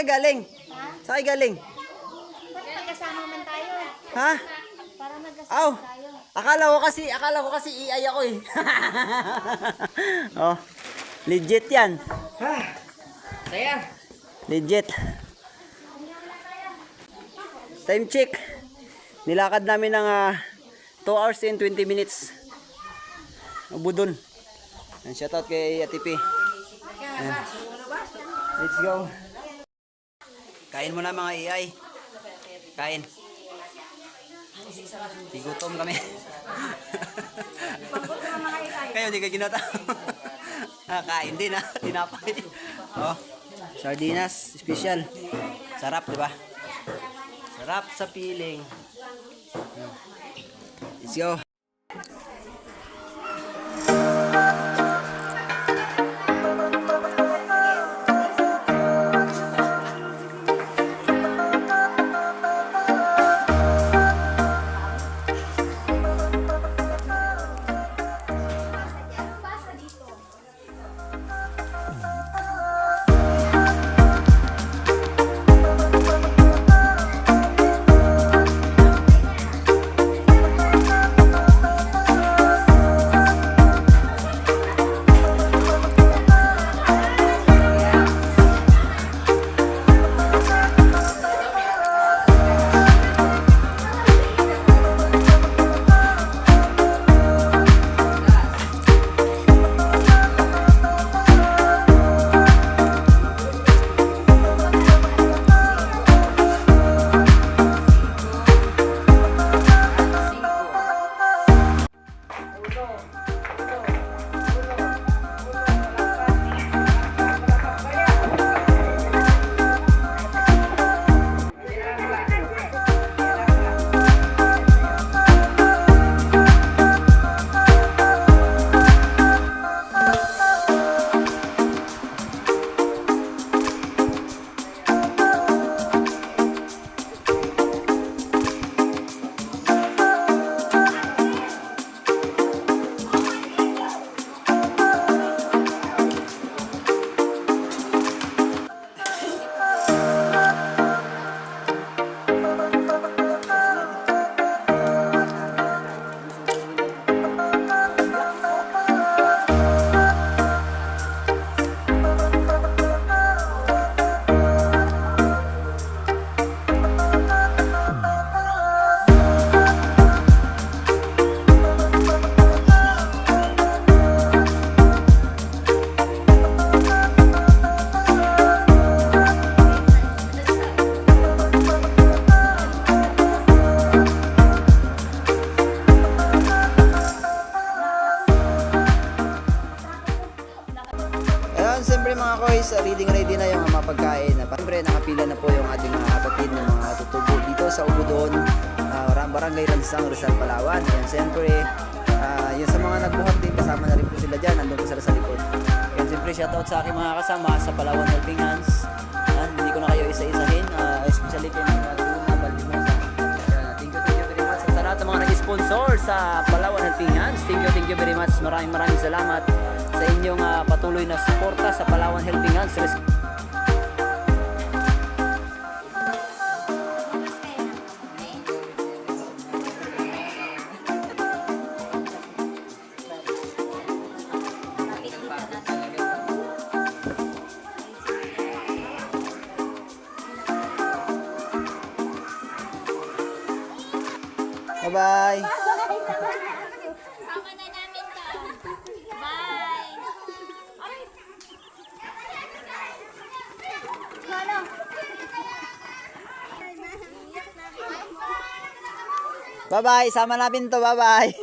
galing? Saan kayo galing? Para magkasama man tayo. Ha? Para magkasama Aw, tayo. akala ko kasi iay ako eh. Oh, legit yan. Saya. Legit. Time check. Nilakad namin ng 2 hours and 20 minutes. Budon. Shoutout kay Ate P. Let's go. Kain mo na mga iay. Kain. Tigutom kami. Kayo hindi ka ginata. Kain din tinapay. Oh, sardinas, special. Sarap, di ba? Sarap sa piling. Let's go. Siyempre mga koys, ready na yung mga pagkain. Siyempre nakapila na po yung ating mga kapatid ng mga tutubo dito sa Ubudon, Barangay Lansang, Rizal, Palawan. Yan siyempre, yung sa mga nagbuhat din, kasama na rin po sila dyan, nandun po sila sa likod. Yan siyempre, shoutout sa aking mga kasama sa Palawan Helping Hands. Hindi ko na kayo isa-isahin, especially kay mga Luna, Baldimosa. Thank you very much sa lahat ng mga nag-sponsor sa Palawan Helping Hands. Thank you very much. Maraming salamat sa inyong patuloy na suporta sa Palawan Helping Hands. Bye-bye. Sama na namin to. Bye. Ano? Bye-bye. Sama namin to. Bye-bye.